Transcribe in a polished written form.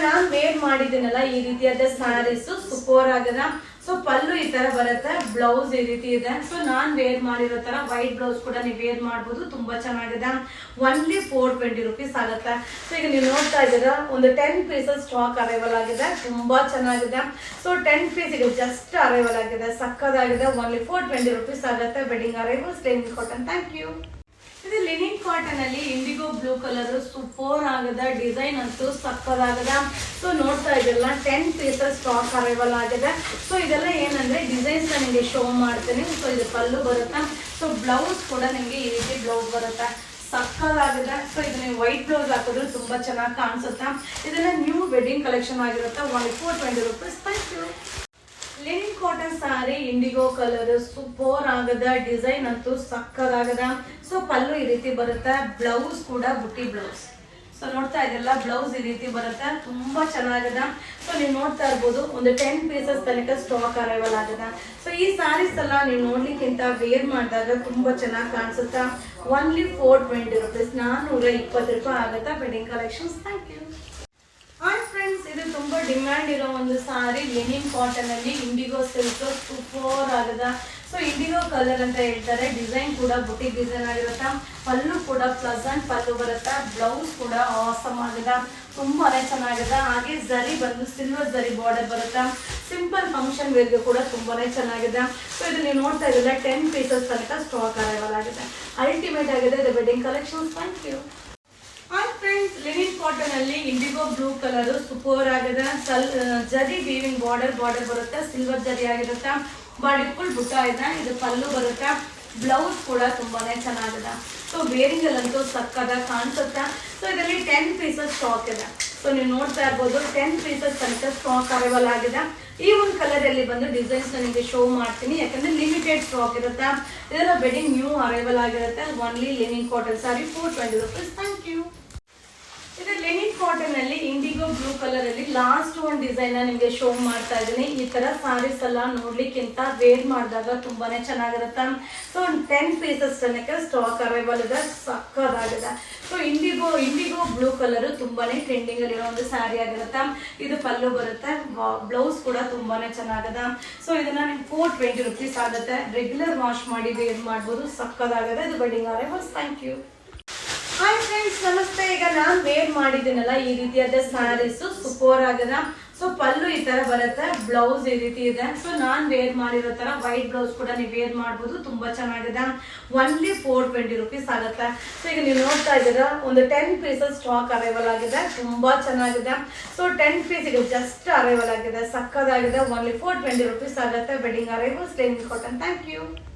ನಾನು ವೇರ್ ಮಾಡಿದ್ದೀನಲ್ಲ ಈ ರೀತಿಯಾದ ಸ್ಯಾರೀಸ್ ಸೂಪರ್ ಆಗದ. ಸೊ ಪಲ್ಲು ಈ ತರ ಬರುತ್ತೆ, ಬ್ಲೌಸ್ ಈ ರೀತಿ ಇದೆ. ಸೊ ನಾನ್ ವೇರ್ ಮಾಡಿರೋ ತರ ವೈಟ್ ಬ್ಲೌಸ್ ಕೂಡ ನೀವು ವೇರ್ ಮಾಡಬಹುದು, ತುಂಬಾ ಚೆನ್ನಾಗಿದೆ. ಓನ್ಲಿ 420 rupees ಆಗುತ್ತೆ. ಸೊ ಈಗ ನೀವು ನೋಡ್ತಾ ಇದ್ದೀರಾ ಒಂದು 10 pieces ಸ್ಟಾಕ್ ಅರೈವಲ್ ಆಗಿದೆ, ತುಂಬಾ ಚೆನ್ನಾಗಿದೆ. ಸೊ 10 ಪೀಸ್ ಈಗ ಜಸ್ಟ್ ಅರೈವಲ್ ಆಗಿದೆ, ಸಕ್ಕದಾಗಿದೆ. ಓನ್ಲಿ 420 rupees ಆಗುತ್ತೆ. Wedding arrivals linen cotton. Thank you. ಇದು ಲಿನಿನ್ ಕಾಟನ್ ಅಲ್ಲಿ ಇಂಡಿಗೋ ಬ್ಲೂ ಕಲರ್ ಸೂಪರ್ ಆಗದ, ಡಿಸೈನ್ ಅಂತೂ ಸಕ್ಕದಾಗದ. ಸೊ ನೋಡ್ತಾ ಇದ್ರಲ್ಲ 10 pieces ಸ್ಟಾಕ್ ಅರೈವಲ್ ಆಗಿದೆ. ಸೊ ಇದೆಲ್ಲ ಏನಂದ್ರೆ ಡಿಸೈನ್ಸ್ ನಿಮಗೆ ಶೋ ಮಾಡ್ತೀನಿ. ಸೊ ಇದು ಪಲ್ಲು ಬರುತ್ತಾ, ಸೊ ಬ್ಲೌಸ್ ಕೂಡ ನಿಮಗೆ ಈ ರೀತಿ ಬ್ಲೌಸ್ ಬರುತ್ತೆ, ಸಕ್ಕದಾಗಿದೆ. ಸೊ ಇದು ನೀವು ವೈಟ್ ಬ್ಲೌಸ್ ಹಾಕಿದ್ರೆ ತುಂಬಾ ಚೆನ್ನಾಗಿ ಕಾಣಿಸುತ್ತೆ. ಇದೆಲ್ಲ ನ್ಯೂ ವೆಡ್ಡಿಂಗ್ ಕಲೆಕ್ಷನ್ ಆಗಿರುತ್ತೆ. Only 420 rupees. Thank you. Linen cotton sari indigo colour super ಆಗದ, ಡಿಸೈನ್ ಅಂತೂ ಸಕ್ಕದಾಗದ. ಸೊ ಪಲ್ಲು ಈ ರೀತಿ ಬರುತ್ತೆ, ಬ್ಲೌಸ್ ಕೂಡ ಬುಟ್ಟಿ ಬ್ಲೌಸ್. ಸೊ ನೋಡ್ತಾ ಇದೆಲ್ಲ ಬ್ಲೌಸ್ ಈ ರೀತಿ ಬರುತ್ತೆ, ತುಂಬಾ ಚೆನ್ನಾಗಿದೆ. ಸೊ ನೀವು ನೋಡ್ತಾ ಇರ್ಬೋದು ಒಂದು 10 pieces ತನಕ ಸ್ಟಾಕ್ ಅರೈವಲ್ ಆಗಿದೆ. ಸೊ ಈ ಸ್ಯಾರೀಸ್ ಎಲ್ಲ ನೀವು ನೋಡ್ಲಿಕ್ಕಿಂತ ವೇರ್ ಮಾಡಿದಾಗ ತುಂಬಾ ಚೆನ್ನಾಗಿ ಕಾಣಿಸುತ್ತಾ. ಓನ್ಲಿ 420 rupees, 420 ರೂಪಾಯಿ ಆಗುತ್ತೆ. Wedding collections. Thank you. Hi friends, ಇದು ತುಂಬಾ ಡಿಮ್ಯಾಂಡ್ ಇರೋ ಒಂದು ಸಾರಿ ಲಿನಿನ್ ಕಾಟನ್ ಅಲ್ಲಿ ಇಂಡಿಗೋ ಸಿಲ್ಕ್ ಸೂಪರ್ ಆಗದ. ಸೊ ಇಂಡಿಗೋ ಕಲರ್ ಅಂತ ಹೇಳ್ತಾರೆ. ಡಿಸೈನ್ ಕೂಡ ಬುಟಿಕ್ ಡಿಸೈನ್ ಆಗಿರುತ್ತೆ. ಪಲ್ಲು ಕೂಡ ಪ್ಲಸೆಂಟ್ ಪಲ್ಲು ಬರುತ್ತೆ, ಬ್ಲೌಸ್ ಕೂಡ ಆಸಮ್ ಆಗಿದೆ, ತುಂಬಾನೇ ಚೆನ್ನಾಗಿದೆ. ಹಾಗೆ ಜರಿ ಬಂದು ಸಿಲ್ವರ್ ಜರಿ ಬಾರ್ಡರ್ ಬರುತ್ತೆ. ಸಿಂಪಲ್ ಫಂಕ್ಷನ್ ವೇರ್ಗೆ ಕೂಡ ತುಂಬಾನೇ ಚೆನ್ನಾಗಿದೆ. ಸೊ ಇದು ನೀವು ನೋಡ್ತಾ ಇದ್ದೀರಾ 10 pieces ತನಕ ಸ್ಟಾಕ್ ಅರೈವಲ್ ಆಗಿದೆ. ಅಲ್ಟಿಮೇಟ್ ಆಗಿದೆ ಇದು wedding collection. Thank you. Hi friends, linen cotton ಅಲ್ಲಿ ಇಂಡಿಗೋ ಬ್ಲೂ ಕಲರ್ ಸೂಪರ್ ಆಗಿದೆ. ಜರಿ ವೀವಿಂಗ್ ಬಾರ್ಡರ್ ಬರುತ್ತೆ, ಸಿಲ್ವರ್ ಜರಿ ಆಗಿರುತ್ತೆ. ಬಾಡಿ ಫುಲ್ ಬುಟ್ಟ ಇದೆ. ಇದು ಪಲ್ಲು ಬರುತ್ತೆ, ಬ್ಲೌಸ್ ಕೂಡ ತುಂಬಾನೇ ಚೆನ್ನಾಗಿದೆ. ಸೊ ವೇರಿಂಗ್ ಅಲ್ಲಂತೂ ಸಕ್ಕದ ಕಾಣಿಸುತ್ತೆ. ಸೊ ಇದರಲ್ಲಿ 10 pieces ಸ್ಟಾಕ್ ಇದೆ. ಸೊ ನೀವು ನೋಡ್ತಾ ಇರ್ಬೋದು 10 pieces ತನಕ ಸ್ಟಾಕ್ ಅರೈವಲ್ ಆಗಿದೆ. ಈ ಒಂದು ಕಲರ್ ಅಲ್ಲಿ ಬಂದು ಡಿಸೈನ್ಸ್ ನಿಮಗೆ ಶೋ ಮಾಡ್ತೀನಿ, ಯಾಕಂದ್ರೆ ಲಿಮಿಟೆಡ್ ಸ್ಟಾಕ್ ಇರುತ್ತೆ. ಇದೆಲ್ಲ ವೆಡ್ಡಿಂಗ್ ನ್ಯೂ ಅರೈವಲ್ ಆಗಿರುತ್ತೆ. Only linen cotton sari 420 rupees. Thank you. ಇದು ಲಿನಿನ್ ಕಾಟನ್ ಅಲ್ಲಿ ಇಂಡಿಗೋ ಬ್ಲೂ ಕಲರ್ ಅಲ್ಲಿ ಲಾಸ್ಟ್ ಒಂದು ಡಿಸೈನ್ ನಿಮಗೆ ಶೋ ಮಾಡ್ತಾ ಇದ್ದೀನಿ. ಈ ತರ ಸಾರೀಸ್ ಎಲ್ಲ ನೋಡ್ಲಿಕ್ಕಿಂತ ವೇರ್ ಮಾಡಿದಾಗ ತುಂಬಾನೇ ಚೆನ್ನಾಗಿರುತ್ತೆ. ಸೊ 10 pieces ತನಕ ಸ್ಟಾಕ್ ಅರೈವಲ್ ಇದೆ, ಸಕ್ಕದಾಗಿದೆ. ಸೊ ಇಂಡಿಗೋ ಬ್ಲೂ ಕಲರ್ ತುಂಬಾನೇ ಟ್ರೆಂಡಿಂಗ್ ಅಲ್ಲಿ ಇರೋ ಒಂದು ಸ್ಯಾರಿ ಆಗಿರುತ್ತೆ. ಇದು ಪಲ್ಲು ಬರುತ್ತೆ, ಬ್ಲೌಸ್ ಕೂಡ ತುಂಬಾನೇ ಚೆನ್ನಾಗಿದೆ. ಸೊ ಇದನ್ನ ನಿಮ್ಗೆ 420 rupees ಆಗುತ್ತೆ. ರೆಗ್ಯುಲರ್ ವಾಶ್ ಮಾಡಿ ವೇರ್ ಮಾಡ್ಬೋದು, ಸಕ್ಕದಾಗಿದೆ. ಇದು wedding arrivals. Thank you. Hi friends, ನಮಸ್ತೆ. ಈಗ ನಾನು ವೇರ್ ಮಾಡಿದ್ದೀನಲ್ಲ ಈ ರೀತಿಯಾದ ಸ್ಯಾರೀಸ್ ಸೂಪರ್ ಆಗದ. ಸೊ ಪಲ್ಲು ಈ ತರ ಬರುತ್ತೆ, ಬ್ಲೌಸ್ ಈ ರೀತಿ ಇದೆ. ಸೊ ನಾನ್ ವೇರ್ ಮಾಡಿರೋ ತರ ವೈಟ್ ಬ್ಲೌಸ್ ಕೂಡ ನೀವು ವೇರ್ ಮಾಡಬಹುದು, ತುಂಬಾ ಚೆನ್ನಾಗಿದೆ. ಓನ್ಲಿ 420 rupees ಆಗುತ್ತೆ. ಸೊ ಈಗ ನೀವು ನೋಡ್ತಾ ಇದ್ದೀರಾ ಒಂದು 10 pieces ಸ್ಟಾಕ್ ಅರೈವಲ್ ಆಗಿದೆ, ತುಂಬಾ ಚೆನ್ನಾಗಿದೆ. ಸೊ 10 piece ಈಗ ಜಸ್ಟ್ ಅರೈವಲ್ ಆಗಿದೆ, ಸಕ್ಕದಾಗಿದೆ. ಓನ್ಲಿ 420 rupees ಆಗುತ್ತೆ. Wedding arrivals linen cotton. Thank you.